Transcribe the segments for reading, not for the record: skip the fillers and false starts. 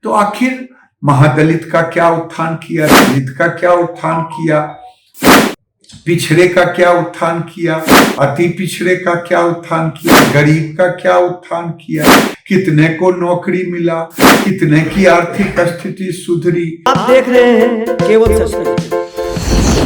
तो आखिर महादलित का क्या उत्थान किया, दलित का क्या उत्थान किया, पिछड़े का क्या उत्थान किया, अति पिछड़े का क्या उत्थान किया, गरीब का क्या उत्थान किया, कितने को नौकरी मिला, कितने की आर्थिक स्थिति सुधरी। आप देख रहे हैं केवल सच।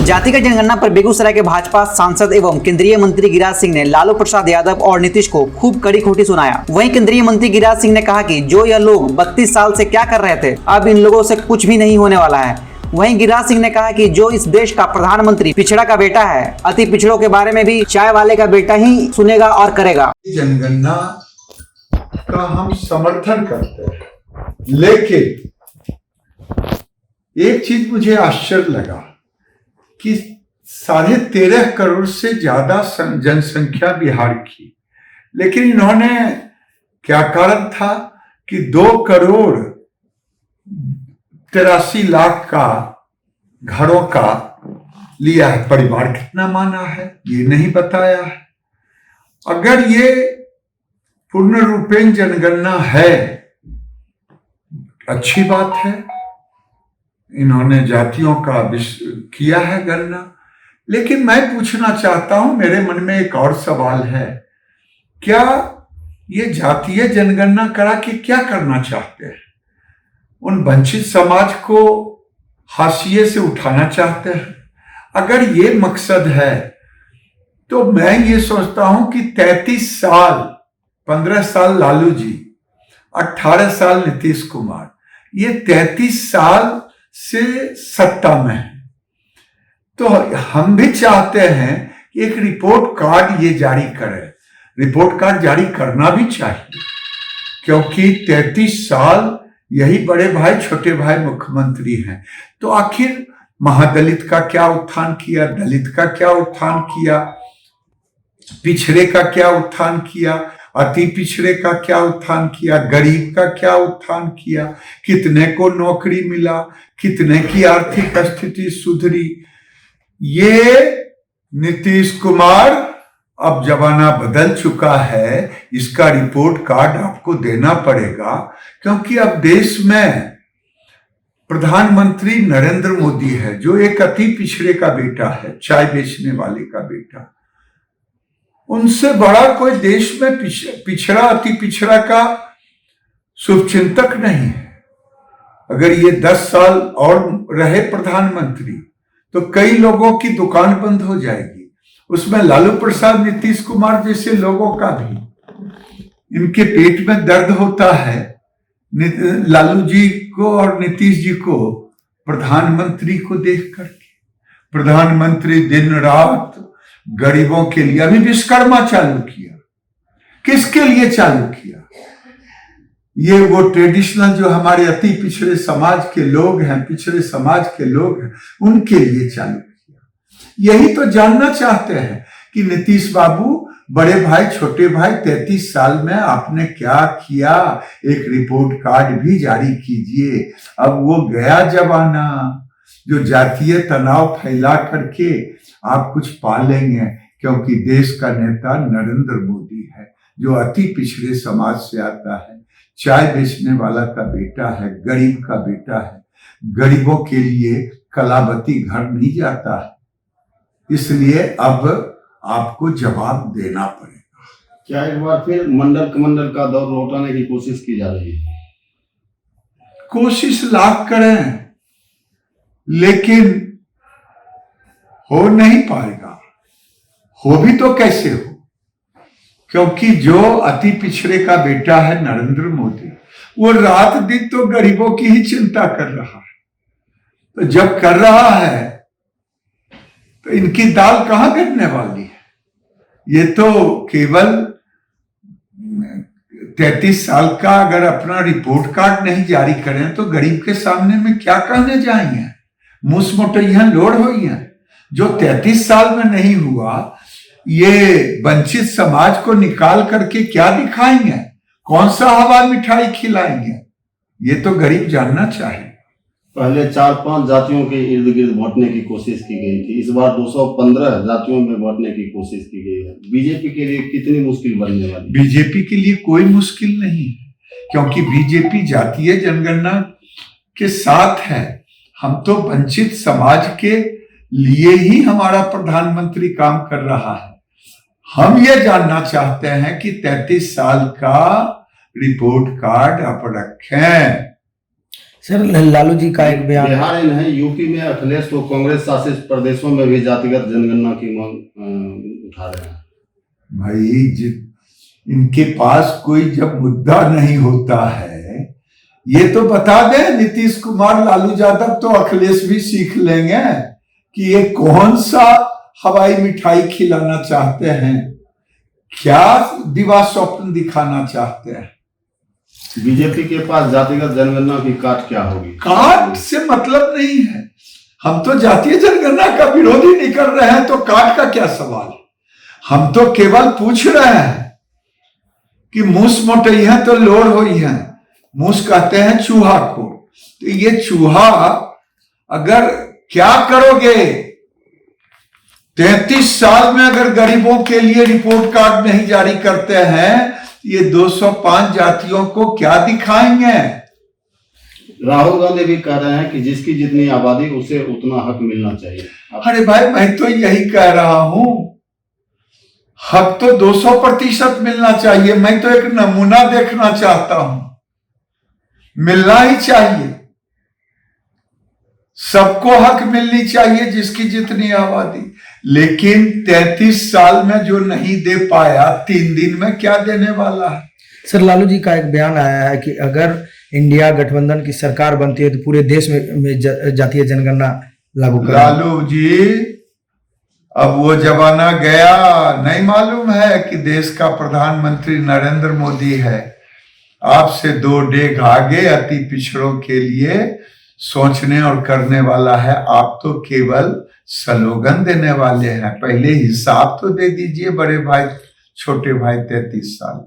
जातिगत जनगणना पर बेगूसराय के भाजपा सांसद एवं केंद्रीय मंत्री गिरिराज सिंह ने लालू प्रसाद यादव और नीतीश को खूब कड़ी खोटी सुनाया। वहीं केंद्रीय मंत्री गिरिराज सिंह ने कहा कि जो यह लोग 32 साल से क्या कर रहे थे, अब इन लोगों से कुछ भी नहीं होने वाला है। वहीं गिरिराज सिंह ने कहा कि जो इस देश का प्रधानमंत्री पिछड़ा का बेटा है, अति पिछड़ों के बारे में भी चाय वाले का बेटा ही सुनेगा और करेगा। जनगणना का हम समर्थन करते हैं, लेकिन एक चीज मुझे आश्चर्य लगा कि 13.5 करोड़ से ज्यादा जनसंख्या बिहार की, लेकिन इन्होंने क्या कारण था कि 2 करोड़ 83 लाख का घरों का लिया है। परिवार कितना माना है ये नहीं बताया है। अगर ये पूर्ण रूपेण जनगणना है, अच्छी बात है, इन्होंने जातियों का किया है गणना, लेकिन मैं पूछना चाहता हूं, मेरे मन में एक और सवाल है, क्या ये जातीय जनगणना करा के क्या करना चाहते हैं? उन वंचित समाज को हाशिए से उठाना चाहते हैं? अगर ये मकसद है तो मैं ये सोचता हूं कि 33 साल, 15 साल लालू जी, 18 साल नीतीश कुमार, ये 33 साल से सत्ता में है, तो हम भी चाहते हैं कि एक रिपोर्ट कार्ड ये जारी करे। रिपोर्ट कार्ड जारी करना भी चाहिए, क्योंकि 33 साल यही बड़े भाई छोटे भाई मुख्यमंत्री हैं। तो आखिर महादलित का क्या उत्थान किया, दलित का क्या उत्थान किया, पिछड़े का क्या उत्थान किया, अति पिछड़े का क्या उत्थान किया, गरीब का क्या उत्थान किया, कितने को नौकरी मिला, कितने की आर्थिक स्थिति सुधरी। ये नीतीश कुमार, अब जमाना बदल चुका है, इसका रिपोर्ट कार्ड आपको देना पड़ेगा, क्योंकि अब देश में प्रधानमंत्री नरेंद्र मोदी है, जो एक अति पिछड़े का बेटा है, चाय बेचने वाले का बेटा। उनसे बड़ा कोई देश में पिछड़ा अति पिछड़ा का शुभचिंतक नहीं है। अगर ये 10 साल और रहे प्रधानमंत्री तो कई लोगों की दुकान बंद हो जाएगी, उसमें लालू प्रसाद, नीतीश कुमार जैसे लोगों का भी, इनके पेट में दर्द होता है लालू जी को और नीतीश जी को प्रधानमंत्री को देख करके। प्रधानमंत्री दिन रात गरीबों के लिए, अभी विश्वकर्मा चालू किया, किसके लिए चालू किया? ये वो ट्रेडिशनल जो हमारे अति पिछड़े समाज के लोग हैं, पिछड़े समाज के लोग हैं, उनके लिए चालू किया। यही तो जानना चाहते हैं कि नीतीश बाबू, बड़े भाई छोटे भाई, 33 साल में आपने क्या किया? एक रिपोर्ट कार्ड भी जारी कीजिए। अब वो गया जमाना जो जातीय तनाव फैला करके आप कुछ पा लेंगे, क्योंकि देश का नेता नरेंद्र मोदी है, जो अति पिछड़े समाज से आता है, चाय बेचने वाला का बेटा है, गरीब का बेटा है। गरीबों के लिए कलावती घर नहीं जाता है, इसलिए अब आपको जवाब देना पड़ेगा। क्या एक बार फिर मंडल कमंडल का दौर लौटाने की कोशिश की जा रही है? कोशिश लाख करें, लेकिन हो नहीं पाएगा। हो भी तो कैसे हो, क्योंकि जो अति पिछड़े का बेटा है नरेंद्र मोदी, वो रात दिन तो गरीबों की ही चिंता कर रहा है। तो जब कर रहा है तो इनकी दाल कहां गिरने वाली है? ये तो केवल 33 साल का अगर अपना रिपोर्ट कार्ड नहीं जारी करें तो गरीब के सामने में क्या कहने जाएंगे? मुंह मोटैया लोड हुई है। जो 33 साल में नहीं हुआ, ये वंचित समाज को निकाल करके क्या दिखाएंगे? कौन सा हवा मिठाई खिलाएंगे? ये तो गरीब जानना चाहिए। पहले 4-5 जातियों के इर्द गिर्द बांटने की कोशिश की गई थी, इस बार 215 जातियों में बांटने की कोशिश की गई है। बीजेपी के लिए कितनी मुश्किल बनने वाली? बीजेपी के लिए कोई मुश्किल नहीं है, क्योंकि बीजेपी जातीय जनगणना के साथ है। हम तो वंचित समाज के लिए ही हमारा प्रधानमंत्री काम कर रहा है। हम ये जानना चाहते हैं कि 33 साल का रिपोर्ट कार्ड आप रखें। सर लालू जी का एक बयान बिहार ही नहीं, यूपी में अखिलेश तो कांग्रेस शासित प्रदेशों में भी जातिगत जनगणना की मांग उठा रहे हैं। भाई इनके पास कोई जब मुद्दा नहीं होता है, ये तो बता दें नीतीश कुमार, लालू यादव तो अखिलेश भी सीख लेंगे कि ये कौन सा हवाई मिठाई खिलाना चाहते हैं, क्या दिवा स्वप्न दिखाना चाहते हैं। बीजेपी के पास जातिगत जनगणना की काट क्या होगी? काट से मतलब नहीं है। हम तो जातीय जनगणना का विरोध ही नहीं कर रहे हैं, तो काट का क्या सवाल। हम तो केवल पूछ रहे हैं कि मूस मोटई है तो लोड़ हुई है। मूस कहते हैं चूहा को, तो ये चूहा अगर क्या करोगे 33 साल में अगर गरीबों के लिए रिपोर्ट कार्ड नहीं जारी करते हैं, ये 205 जातियों को क्या दिखाएंगे। राहुल गांधी भी कह रहे हैं कि जिसकी जितनी आबादी उसे उतना हक मिलना चाहिए। अरे भाई मैं तो यही कह रहा हूं, हक तो 200% मिलना चाहिए। मैं तो एक नमूना देखना चाहता हूं, मिलना ही चाहिए, सबको हक मिलनी चाहिए जिसकी जितनी आबादी। लेकिन 33 साल में जो नहीं दे पाया, 3 दिन में क्या देने वाला है। सर लालू जी का एक बयान आया है कि अगर इंडिया गठबंधन की सरकार बनती है तो पूरे देश में जातीय जनगणना लागू करें। लालू जी अब वो जमाना गया, नहीं मालूम है कि देश का प्रधानमंत्री नरेंद्र मोदी है, आपसे 2 डेग आगे अति पिछड़ों के लिए सोचने और करने वाला है। आप तो केवल स्लोगन देने वाले हैं। पहले हिसाब तो दे दीजिए बड़े भाई छोटे भाई 33 साल।